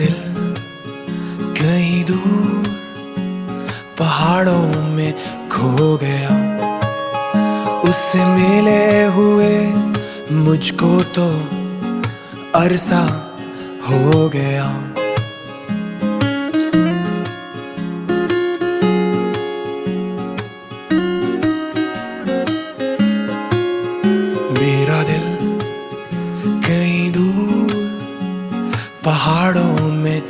दिल कहीं दूर पहाड़ों में खो गया, उससे मिले हुए मुझको तो अरसा हो गया। मेरा दिल कहीं दूर पहाड़ों में